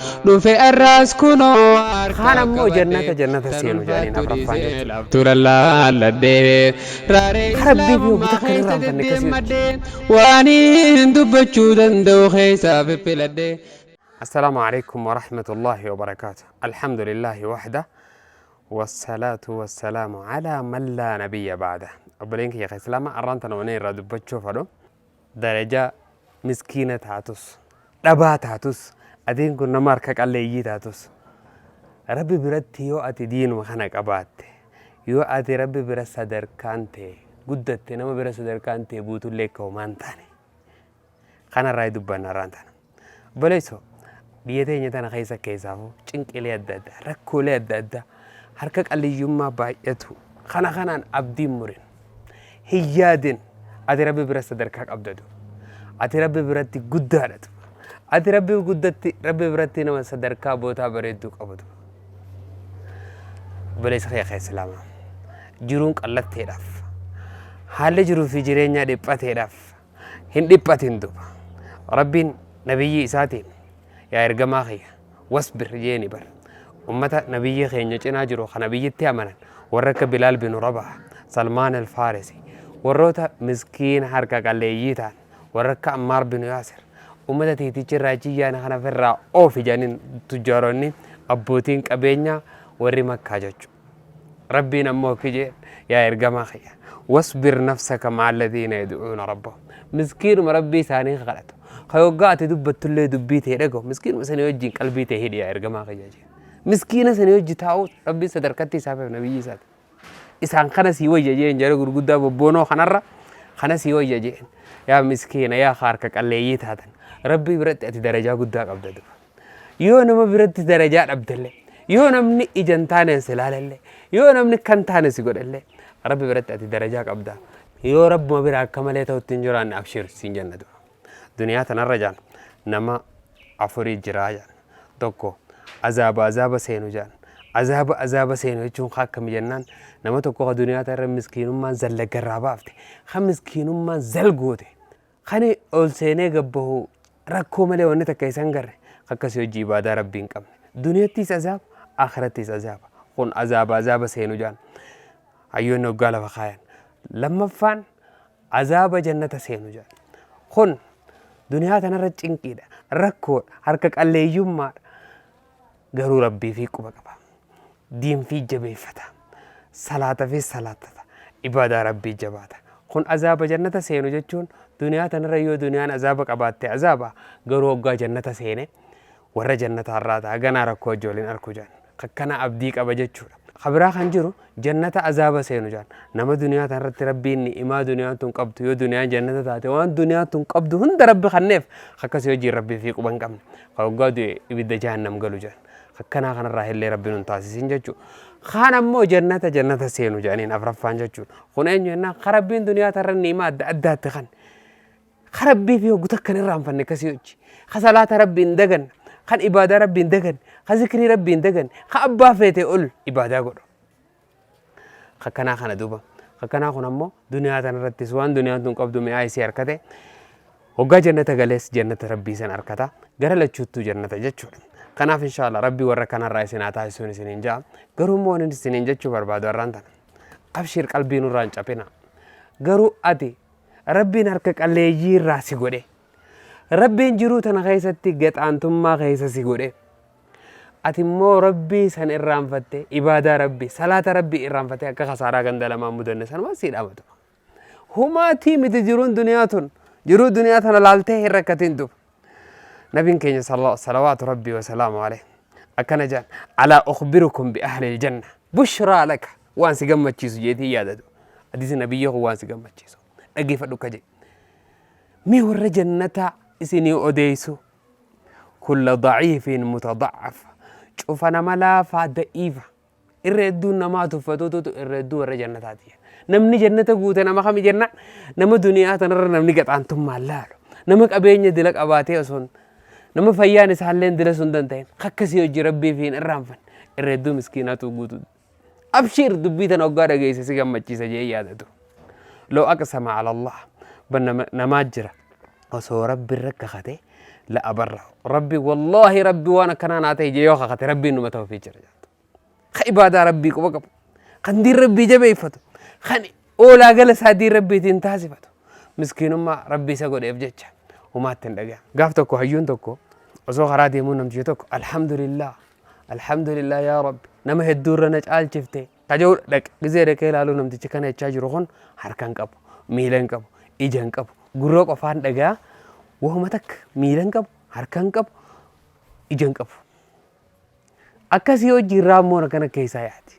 dhufe arraas kunoo Kaan ammoo jannata seenu jedhaniin afraffaan jechuudha. turallaalladhee raaree Rabbii fi hojii takka irraa hin fanne kasii. waan hin dubbachuu danda'u keessaa fiffiladhee. السلام عليكم ورحمة الله وبركاته. الحمد لله وحده والصلاة والسلام على من لا نبي بعده. أبلينك يا أخي سلامة أرانتنا ونين رادو بتشوفه درجة مسكينة هاتوس ربات هاتوس أدين كنا ماركك على يجي هاتوس ربي برد يو أتي دين وخنك أبات يو أتي ربي برد صدر كانتي قدت نما برد صدر كانتي بوتو لك ومان تاني خنا رايدو بنا رانتنا بليسو بيتين تنا خيسا كيسافو چنقلي أددا ركولي أددا harka qalliyyummaa baay'atu kana abdiin murin hiyyaadin ati rabbi bira sadarkaa qabdadu ati rabbi biratti guddaadhatu ati rabbi biratti nama sadarkaa bootaa bareedduu qabatu baleessa kee islaamaa jiruun qallatteedhaaf haalli jiruu fi jireenyaa dhiphateedhaaf hin dhiphatin duba rabbiin nabiyyi isaatiin yaa ergamaa kiyya wasbir jeeni bar أمة نبي خينيا جنا جرو خنبي تيامنا ورك بلال بن رباح سلمان الفارسي وروتا مسكين حركة قليجيتا ورك عمار بن ياسر أمة تيجي راجيا نحن في الرا أو في جانين تجاروني أبوتين كبينيا وري مكاجج ربنا موكيجي يا إرجما خيا واصبر نفسك مع الذين يدعون ربهم مسكين مربي ثاني غلط خيوقات دبت اللي دبيته رجو مسكين مثلا يوجي قلبي تهدي يا إرجما خيا مسكينة سنوجي تاو ربي صدركتي سافر نبي سات إسان خنا سيوي جين جرو غرغدا بونو خنرا خنا سيوي جين يا مسكينة يا خارك اللي هذا ربي برت أتي درجة غدا قبض يو نما برت درجة عبد الله يو نمني إجنتان سلال الله يو نمني كنتان سيقول الله ربي برت أتي درجة قبض يو رب ما برا كمالة تنجران أبشر سينجنا دنيا تنرجان نما أفوري جراجان توكو عذاب سينو جان عذاب سينو يجون خاك مجنان نما تقول الدنيا ترى مسكين ما زل جرابافته خم مسكين ما زل جوده خني أول سنة جبهه ركوم ملي ونتا كيسان جره خكسي يجيب هذا ربين كم دنيا تيس عذاب آخرة تيس عذاب خون عذاب سينو جان أيون نقال فخاين لما فان عذاب جنة سينو جان خون دنيا تنرج إنكيدا ركو حركك اللي يوم مار قالوا ربي فيكم بقى دين في جبه فتا صلاة في صلاة عبادة ربي جبادة خون عذاب جنة سينو جتون دنيا تنريو دنيا عذابك أبات عذابا قالوا وقا جنة سينة ورا جنة الراتا أغانا ركو جولين أركو جان كنا أبديك أبا جتشورا خبرا خنجرو جنة عذاب سينو جان نما دنيا تنرت ربي إما دنيا تنقبض يو دنيا جنة تاتي وان دنيا تنقبض هند ربي خنف خكسي يجي ربي فيكم بنقم فوقا دي إبدا جهنم قالوا جان كنا خنا راح اللي ربنا نتاسسين جتشو خانا مو جنة سينو جانين أفرفان جتشو خنين جنة خربين دنيا ترى النيمة أدات خن خربي فيه قتك كن الرام فن كسيوج خسالات ربي ندقن خن إبادة ربي ندقن خذكري ربي ندقن خأبا فيته أول إبادة قول خكنا خنا دوبا خكنا خنا مو دنيا ترى تسوان دنيا تنقبض من أي سير كده وقا جنة جلس جنة ربي سن أركتا قرر لتشوتو جنة جتشو كناف إن شاء الله ربي وركنا الرئيس ناتاي سوني سنينجا قرو مون سنينجا شو بربادو رانتنا أبشر قلبي نوران شابنا قرو أدي ربي نركك اللي يجير راسي قولي ربي نجرو تنغيستي قد أنتم ما غيسسي قولي أتي مو ربي سن إرام فتي إبادة ربي صلاة ربي إرام فتي أكا خسارة قندل ما مدن سن ما سيد أمتو هما تي متجرون دنياتون جرو دنياتنا لالته ركتين دوب نبين كين صلوات ربي وسلامه عليه أكنجان على أخبركم بأهل الجنة بشرى لك وانس جمع تشيسو جيتي يادو حديث النبي هو وانس جمع تشيسو أجيف الدكاجي مي هو الجنة إسني أديسو كل ضعيف متضعف شوف أنا ملافة ضعيفة الردو نما تفتوتو الردو الجنة هذه نمني جنة قوت أنا ما خمي جنة نما دنيا تنر نمني قط أنتم مالالو نمك أبيني دلك أباتي أصون نما فيان سهلين درسون دنتين خكسي يجي ربي فين الرامفن الردو مسكينات وجودو أبشر دبيتنا وقارا جيسي سيجم مجلس جاي يادتو لو أقسم على الله بنا نماجرة وصو ربي الركخته لا أبره ربي والله ربي وأنا كان ناتي جيوخا خت ربي إنه متى في جرجات خيبادة ربي كوكب خندير ربي جبي فتو خني أولا جلس هدي ربي تنتهي فتو مسكين ما ربي سقول يفجج وما تندقى قافتكو هيون تكو وسو خرادي مو نمشي تكو الحمد لله يا رب نما هدور نجال شفتي تجول لك جزيرة كيلالو نمتي كان يتشاج روحون حركان كاب ميلان كاب إيجان كاب غروق أفان دقا وهم تك ميلان كاب حركان كاب إيجان كاب أكاسيو جرامو نكنا كيسا ياتي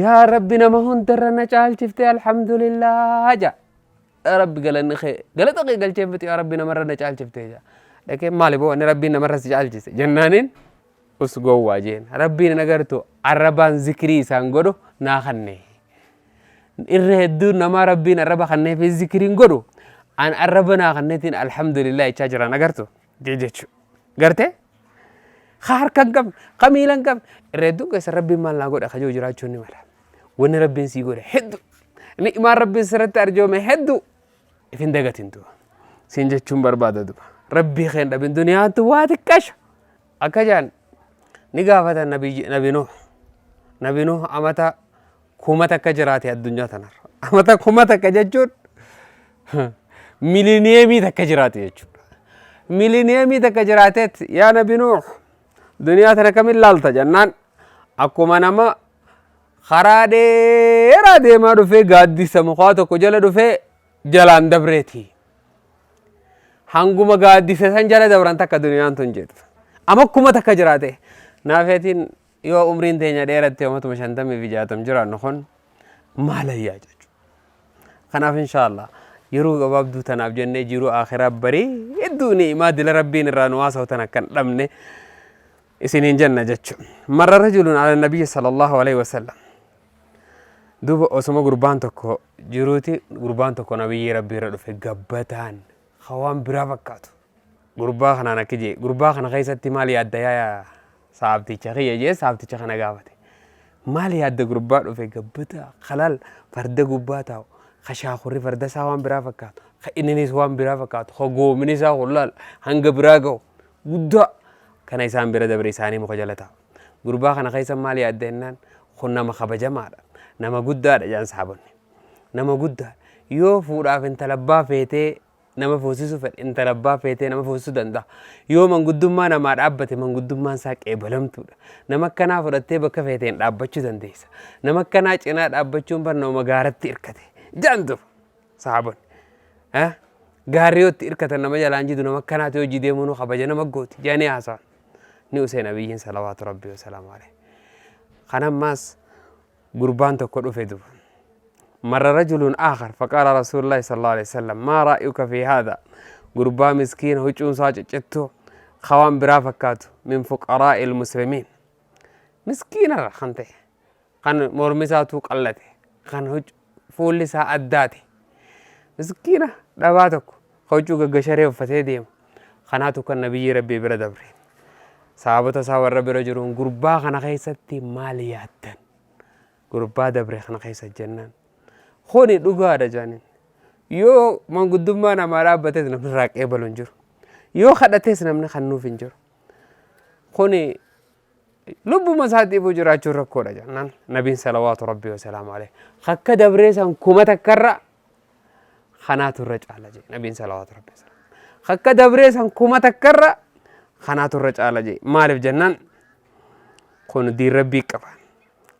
يا ربي نما هون درنا نجال شفتي الحمد لله جا يا ربي قال نخي قال تقي قال شفتي يا ربي نمر نجال شفتي جا لكن مالي بو أن ربي نمر نجال شفتي جنانين usgoo waajeen rabbiin agartu arrabaan zikrii isaan godhu naa kanne irra hedduu nama rabbiin arraba kannee fi zikriin godhu an arraba naa kanneetiin alhamdulillah jechaa jiran agartu jechu garte harkan qab qamiilan qab irra hedduu keessa rabbiin maal naa godha kajoo jiraachuu ni mala wanni rabbiin sii godhe hedduu ni'imaan rabbiin sirratti arjoome hedduu ifin dagatintu siin jechuun barbaada duba rabbii keen dhabin duniyaantu waa xiqqasha akka jaan نقافة نبي نوح أمتا كومتا كجراتي الدنيا تنار أمتا كومتا كججور ميلينيمي تكجراتي يجور ميلينيمي تكجراتت يا نبي نوح دنيا تنا كمل لالتا جنان أكو منما خرادي رادي ما دفع قادي سمقاتو كجلا دفع جلان دبرتي هنگو ما قادي سنجلا دبران تك دنيا تنجد أما كومتا كجراتي نافيتين يو عمرين تيجي ديرت يوم تمشي أنتم في جاتم جرا نخون ما لا يجاج خناف إن شاء الله يرو قباب دو تناب جنة جيرو آخرة بري الدوني ما دل ربين الرانواس هو تنكن رمني سنين جنة جتش مر رجل على النبي صلى الله عليه وسلم دوب اسمه قربان تكو جيروتي قربان تكو نبي ربي رد في قبتان خوان برافقاتو قربان خنا نكجي قربان خنا خيسة تمالي الديايا saabti chakhiya je saabti chakhana gaafate maali yaadda gurbaa dhufe gabbata khalaal farda gubbaa taa'u khashaakurri farda isaa waan biraa fakkaatu inninis waan biraa fakkaatu hogoomni isaa hullaal hanga biraa ga'u guddaa kana isaan bira dabre isaanii muka jala taa'u gurbaa kana keessa maali yaadda jennaan kun nama kabajamaadha nama guddaadha jaan saabonni nama guddaa yoo fuudhaaf intala abbaa feetee nama foosisu fedhe intala abbaa feetee nama foosisu danda'a yoo manguddummaa namaa dhaabbate manguddummaan isaa qeebalamtuudha nama akkanaa fudhattee bakka feeteen dhaabbachuu dandeessa nama akkanaa cinaa dhaabbachuun barnooma gaaratti irkate jaantu saabon gaariyootti irkatan nama jalaan jidu nama akkanaati hojii deemuun kabaja nama gooti jaanii haasaan ni useen abiyyiin salawaatu rabbii wasalaamu alayhi kanammaas gurbaan tokko dhufe duba مر رجل آخر فقال رسول الله صلى الله عليه وسلم ما رأيك في هذا قربا مسكين هجون ساجد جتو خوان برافكاتو من فقراء المسلمين مسكين خنته خن مرمساتو قلته خن هج فول لسا أداتي مسكينة دباتك هجو قشري وفتيديم خناتو كالنبي ربي بردبري صحابة ساور ربي رجلون قربا خنا خيستي مالياتن قربا دبري خنا خيست جنان خوني دوغادا جانين يو manguddummaa namaa dhaabbatees namni raaqee balu hin jiru yoo kadhatees namni kannuu hin jiru kuni lubbuma isaatiif jiraachuun rakkoodha jennaan nabiin salawaatu rabbii wasalaamu alayhi akka dabreessan kuma takkarra kanaatu irra caala jee nabiin salawaatu rabbii wasalaamu akka dabreessan kuma takkarra kanaatu irra caala jee maaliif jennaan kun diin rabbii qaba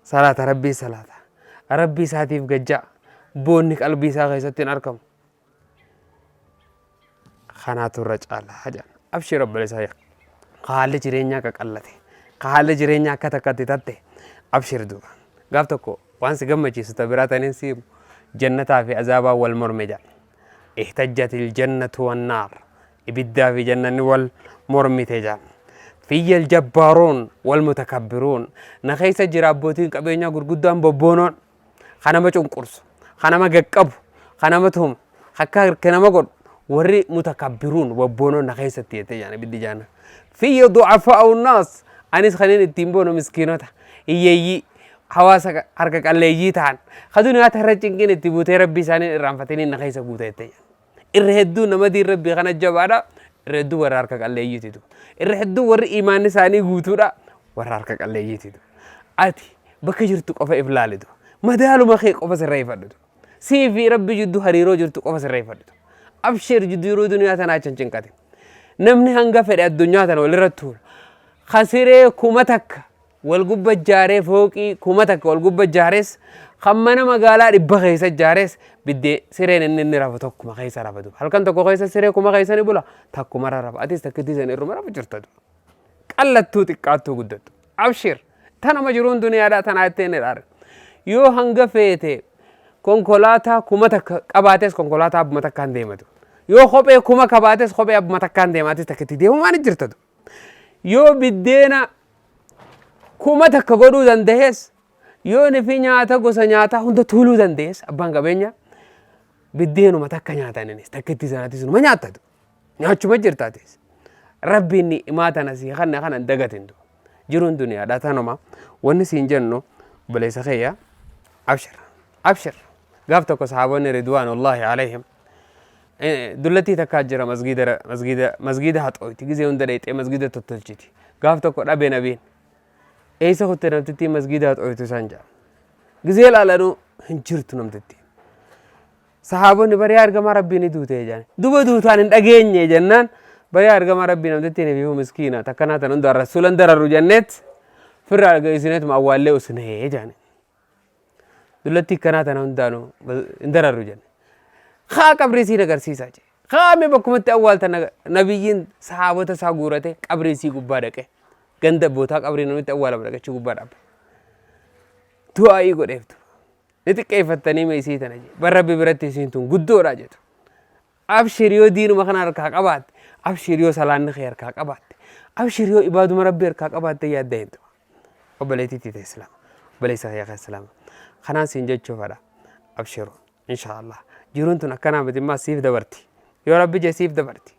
salaata rabbii isaatiif gajjaa بونك قلبي ساقي ستين أركم خنات الرجال حجان أبشر رب العزة قال جرينيا كقلته قال جرينيا كتكتي تته أبشر دوبا قابتكو وانس جمّتي ستبرات ننسيب جنة في عذاب والمرمجة احتجت الجنة والنار إبدا في جنة والمرمتجة في الجبارون والمتكبرون نخيس جرابوتين كبينيا قرقودان ببونون خنما قرص خنما قب خنما تهم حكا كنما قد وري متكبرون وبونون نخيس تيتي يعني بدي جانا في ضعفاء الناس أنيس خلين التيمبون ومسكينات يي حواسك حركك اللي يجيتان خدوني هاتهرجين كين تبوتي ربي سانين الرانفتين نخيس بوتي الرهدون نمدي ربي خنا الجبارة irreedduu warra harka qalleeyyititu irra hedduu warri imaanni isaanii guutuudha warra harka qalleeyyititu ati bakka jirtu qofa if laalitu madaaluma kee qofa sirreeffadhutu sii fi rabbi jidduu hariiroo jirtu qofa sirreeffadhutu abshir jidduu yeroo duniyaa tanaa achi hin cinqatin namni hanga fedhe addunyaa tana walirratti tuula khasiree kuma takka wal gubba jaaree fooqii kuma takka wal gubba jaarees kan mana magaalaa dhibba keessa jaarees biddee sireen inni rafa tokkuma keessa rafatu halkan tokko keessa siree kuma keessa ni bula takkuma rafa atis takkitti san irruma rafa jirtatu qallattuu xiqqaattuu guddattu abshir tanama jiruun duniyaadhaa tanaa ittiin dhaare yoo hanga feete konkolaataa kuma takka qabaates konkolaataa abbuma takkaan deematu yoo kophee kuma qabaates kophee abbuma takkaan deemaatis takkitti deemumaan jirtatu yoo biddeena kuma takka godhuu dandees yoo nifi nyaata gosa nyaataa hunda tuuluu dandees abbaan qabeenya biddeenuma takka nyaatanis takkitti sanaatis numa nyaattatu nyaachuma jirtaatis rabbiin ni'imaa tana sii kana dagatintu jiruun duniyaadhaa tanuma wanni siin jennu obboleessa keeyya abshir gaaf tokko sahaabonni ridwaanullaahi alayhim dullatii takkaa jira masgiida haxooyti gizee hunda dheexee masgiida tottolchiti gaaf tokko dhabe nabiin eessa kutte namtittii masgiida haxooytu isaan jedha gizee laalanuu hin jirtu namtittii sahaabonni bariyaa argamaa rabbiin duute jedhan duba duutaan hin dhageenye jennaan bariyaa argamaa rabbii namtittiin eebihu miskiina takkanaa tan hunda rasuulan dararru jenneet firra argisineetuma awwaallee usnee jedhan dullattii kanaa tana hundaanu hin dararru jenne haa qabrii siin agarsiisaa jedhe haa mee bakkumatti awwaalta nabiyyiin sahaabota isaa guurate qabrii sii gubbaa dhaqe ganda bootaa qabrii namitti awwaalama dhaqachi gubbaa dhaabbe du'aa'ii godheeftu ni xiqqeeffattanii meesii tana jedhe bar rabbi biratti isiin tun guddoodha jedhu abshir yoo diinuma kana harkaa qabaatte abshir yoo salaanni kee harkaa qabaatte abshir yoo ibaaduma rabbi harkaa qabaatte yaadda hin ta'u obboleettiitti ta'e islaama obboleessa kee islaama kanaan siin jechuufadha abshiru inshaallah jiruun tun akkanaa miti immaa siif dabarti yoo rabbi jee siif dabarti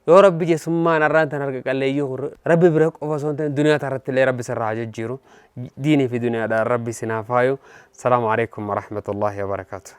yoo rabbi jee summaan arraan tan harka qalleeyyuu rabbi bira qofa osoo hin ta'in duniyaa tarratti illee rabbi sirraa haa jijjiiru diinii fi duniyaadhaan rabbi sinaaf haayu salaamu alaikum warahmatullaahi wabarakaatu